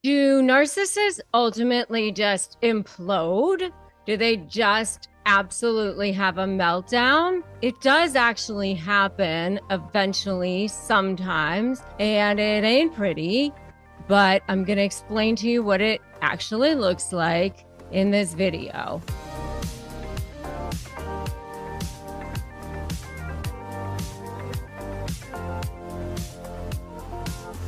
Do narcissists ultimately just implode? Do they just absolutely have a meltdown? It does actually happen eventually, sometimes, and it ain't pretty, but I'm going to explain to you what it actually looks like in this video.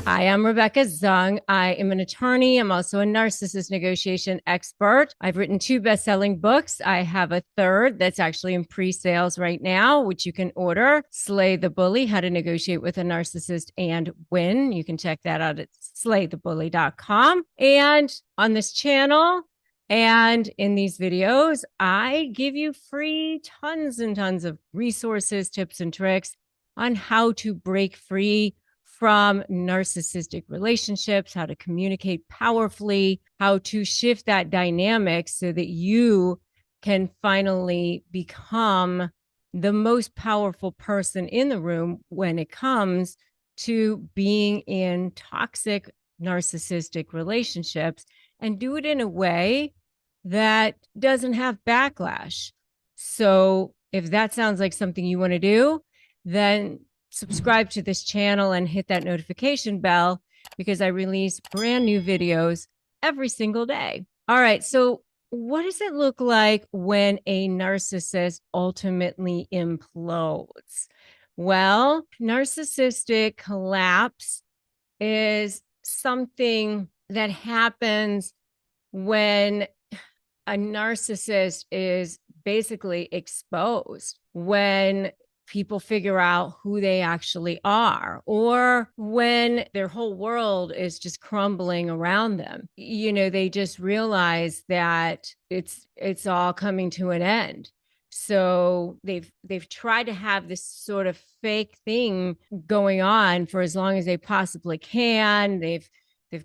Hi, I'm Rebecca Zung. I am an attorney. I'm also a narcissist negotiation expert. I've written 2 best-selling books. I have a third that's actually in pre-sales right now, which you can order. Slay the Bully, How to Negotiate with a Narcissist and Win. You can check that out at slaythebully.com. And on this channel and in these videos, I give you free tons and tons of resources, tips, and tricks on how to break free from narcissistic relationships, how to communicate powerfully, how to shift that dynamic so that you can finally become the most powerful person in the room when it comes to being in toxic narcissistic relationships, and do it in a way that doesn't have backlash. So if that sounds like something you want to do, then subscribe to this channel and hit that notification bell, because I release brand new videos every single day. All right. So what does it look like when a narcissist ultimately implodes? Well, narcissistic collapse is something that happens when a narcissist is basically exposed, when people figure out who they actually are, or when their whole world is just crumbling around them. They just realize that it's all coming to an end. So they've tried to have this sort of fake thing going on for as long as they possibly can. They've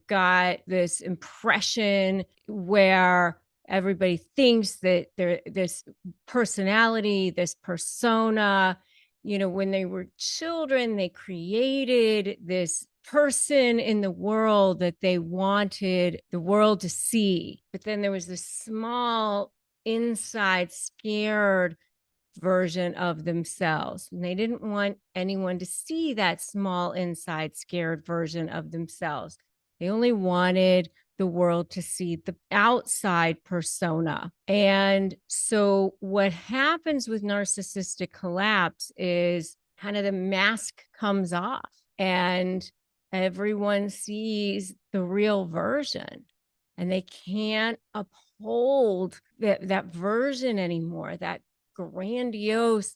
got this impression where everybody thinks that they're this personality, this persona. When they were children, they created this person in the world that they wanted the world to see. But then there was this small inside scared version of themselves. And they didn't want anyone to see that small inside scared version of themselves. They only wanted the world to see the outside persona. And so what happens with narcissistic collapse is kind of the mask comes off and everyone sees the real version, and they can't uphold that version anymore, that grandiose,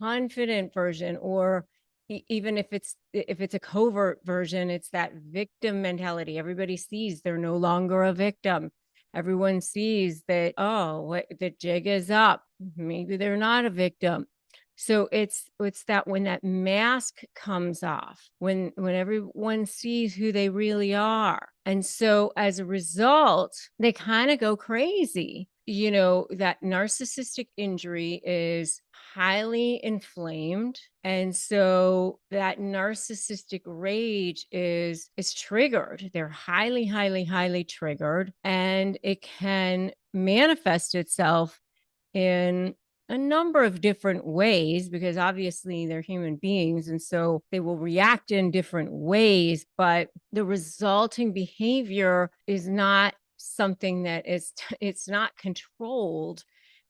confident version, or even if it's a covert version, it's that victim mentality. Everybody sees they're no longer a victim. Everyone sees that, the jig is up. Maybe they're not a victim. So it's that when that mask comes off, when everyone sees who they really are. And so as a result, they kind of go crazy. That narcissistic injury is highly inflamed. And so that narcissistic rage is triggered. They're highly, highly, highly triggered. And it can manifest itself in a number of different ways, because obviously they're human beings, and so they will react in different ways, but the resulting behavior is not something that it's not controlled,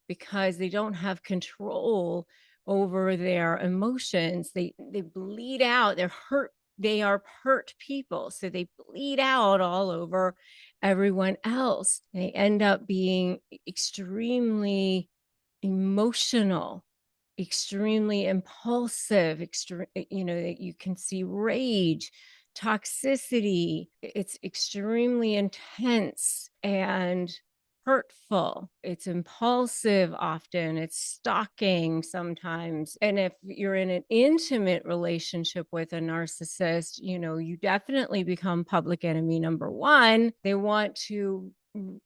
because they don't have control over their emotions. They bleed out. They're hurt. They are hurt people, so they bleed out all over everyone else. They end up being extremely emotional, extremely impulsive, you can see rage, toxicity. It's extremely intense and hurtful. It's impulsive often. It's stalking sometimes. And if you're in an intimate relationship with a narcissist, you definitely become public enemy number one. They want to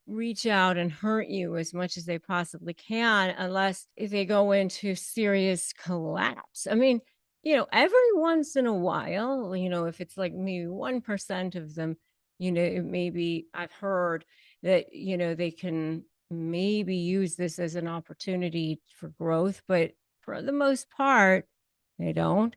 reach out and hurt you as much as they possibly can, unless if they go into serious collapse. I mean, every once in a while, if it's like maybe 1% of them It may be, I've heard that, they can maybe use this as an opportunity for growth, but for the most part, they don't.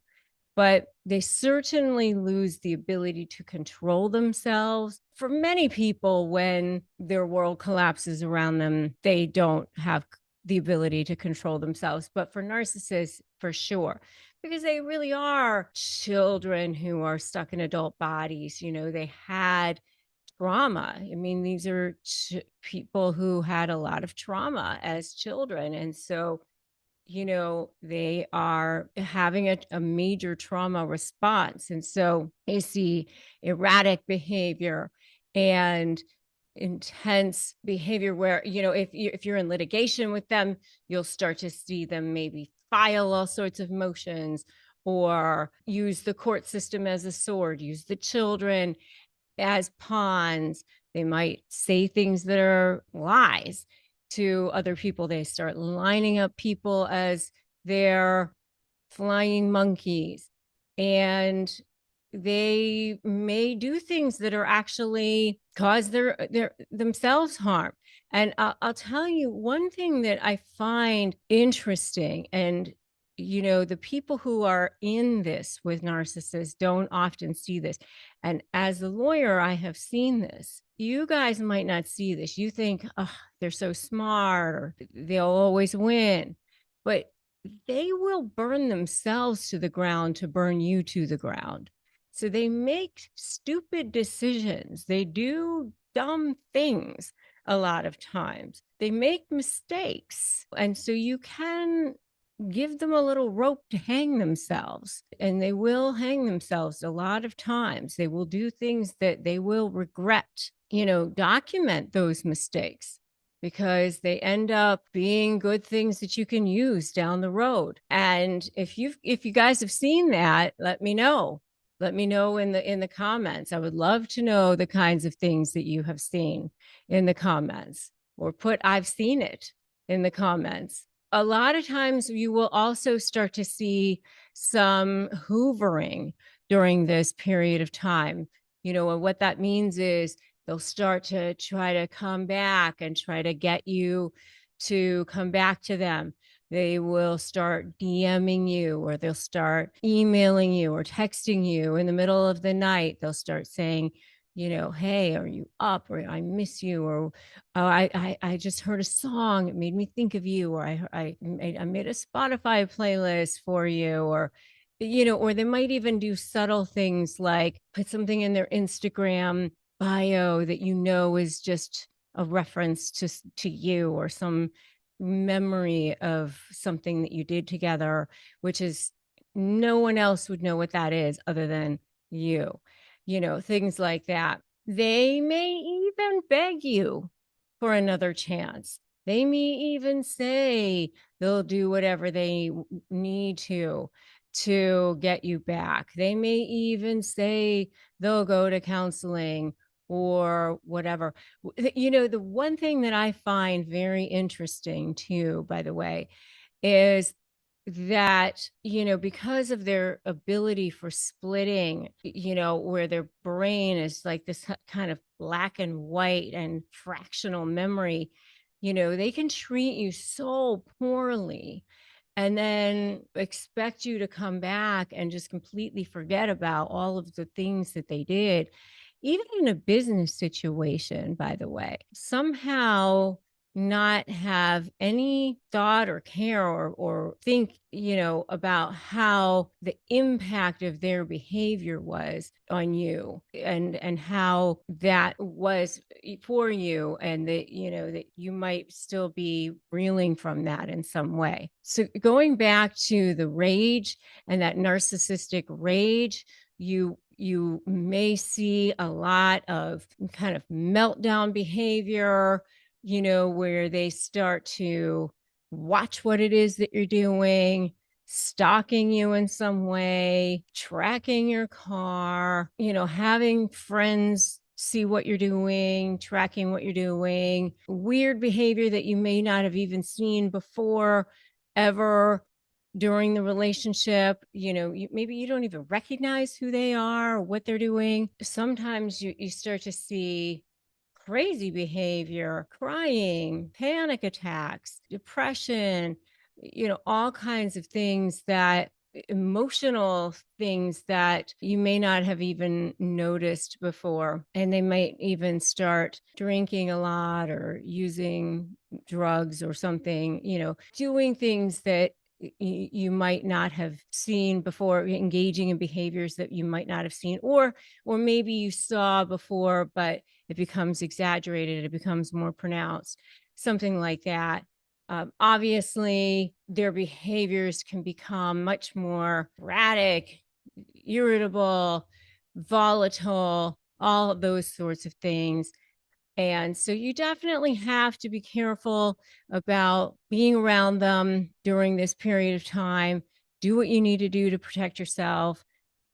But they certainly lose the ability to control themselves. For many people, when their world collapses around them, they don't have the ability to control themselves. But for narcissists, for sure, because they really are children who are stuck in adult bodies. They had trauma. I mean, these are people who had a lot of trauma as children. And so, they are having a major trauma response. And so they see erratic behavior and intense behavior where, if you're in litigation with them, you'll start to see them maybe file all sorts of motions or use the court system as a sword, use the children as pawns. They might say things that are lies to other people. They start lining up people as their flying monkeys. And they may do things that are actually cause their themselves harm. And I'll tell you one thing that I find interesting, and the people who are in this with narcissists don't often see this. And as a lawyer, I have seen this. You guys might not see this. You think, oh, they're so smart or they'll always win. But they will burn themselves to the ground to burn you to the ground. So they make stupid decisions. They do dumb things a lot of times. They make mistakes. And so you can give them a little rope to hang themselves, and they will hang themselves a lot of times. They will do things that they will regret. Document those mistakes, because they end up being good things that you can use down the road. And if you guys have seen that, let me know. Let me know in the comments. I would love to know the kinds of things that you have seen in the comments, or put I've seen it in the comments. A lot of times you will also start to see some hoovering during this period of time. And what that means is they'll start to try to come back and try to get you to come back to them. They will start DMing you, or they'll start emailing you or texting you in the middle of the night. They'll start saying, hey, are you up? Or I miss you. Or oh, I just heard a song. It made me think of you. Or I made a Spotify playlist for you. Or, or they might even do subtle things like put something in their Instagram bio that is just a reference to you, or some memory of something that you did together, which is no one else would know what that is other than you. Things like that. They may even beg you for another chance. They may even say they'll do whatever they need to get you back. They may even say they'll go to counseling or whatever. The one thing that I find very interesting too, by the way, is that, because of their ability for splitting, where their brain is like this kind of black and white and fractional memory, they can treat you so poorly and then expect you to come back and just completely forget about all of the things that they did. Even in a business situation, by the way, somehow not have any thought or care or think, about how the impact of their behavior was on you, and how that was for you, and that, that you might still be reeling from that in some way. So going back to the rage and that narcissistic rage, you may see a lot of kind of meltdown behavior, where they start to watch what it is that you're doing, stalking you in some way, tracking your car, having friends see what you're doing, tracking what you're doing, weird behavior that you may not have even seen before ever. during the relationship. Maybe you don't even recognize who they are or what they're doing. Sometimes you start to see crazy behavior, crying, panic attacks, depression, all kinds of things, that emotional things that you may not have even noticed before. And they might even start drinking a lot or using drugs or something, doing things that you might not have seen before, engaging in behaviors that you might not have seen, or maybe you saw before, but it becomes exaggerated, it becomes more pronounced, something like that. Obviously, their behaviors can become much more erratic, irritable, volatile, all of those sorts of things. And so you definitely have to be careful about being around them during this period of time. Do what you need to do to protect yourself.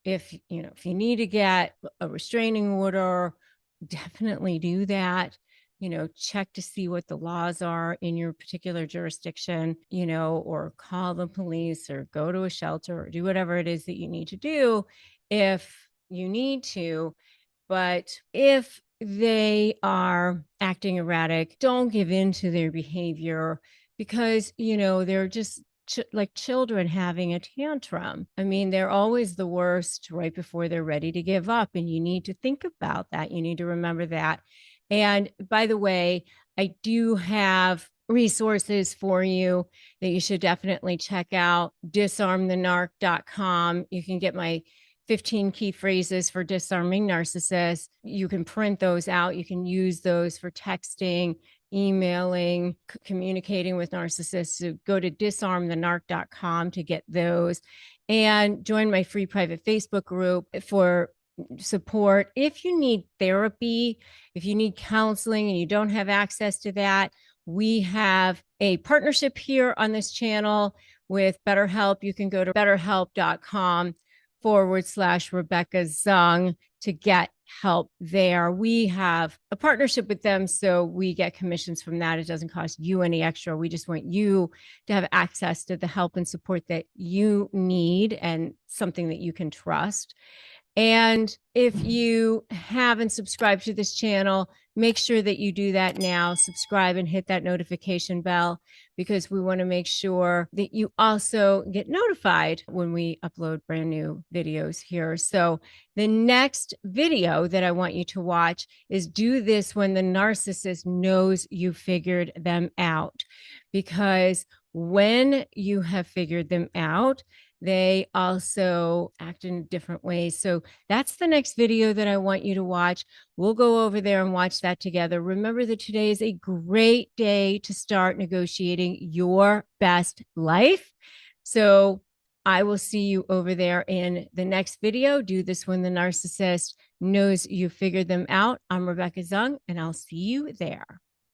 If you need to get a restraining order, definitely do that. Check to see what the laws are in your particular jurisdiction, or call the police or go to a shelter or do whatever it is that you need to do if you need to. But if they are acting erratic, don't give in to their behavior, because, they're just like children having a tantrum. I mean, they're always the worst right before they're ready to give up. And you need to think about that. You need to remember that. And by the way, I do have resources for you that you should definitely check out. Disarmthenarc.com. You can get my 15 key phrases for disarming narcissists. You can print those out. You can use those for texting, emailing, communicating with narcissists. So go to disarmthenarc.com to get those, and join my free private Facebook group for support. If you need therapy, if you need counseling and you don't have access to that, we have a partnership here on this channel with BetterHelp. You can go to betterhelp.com/Rebecca Zung to get help there. We have a partnership with them, so we get commissions from that. It doesn't cost you any extra. We just want you to have access to the help and support that you need and something that you can trust. And if you haven't subscribed to this channel, make sure that you do that now. Subscribe and hit that notification bell, because we want to make sure that you also get notified when we upload brand new videos here. So the next video that I want you to watch is Do This When the Narcissist Knows You Figured Them Out. Because when you have figured them out, they also act in different ways. So that's the next video that I want you to watch. We'll go over there and watch that together. Remember that today is a great day to start negotiating your best life. So I will see you over there in the next video. Do This When the Narcissist Knows You Figured Them Out. I'm Rebecca Zung, and I'll see you there.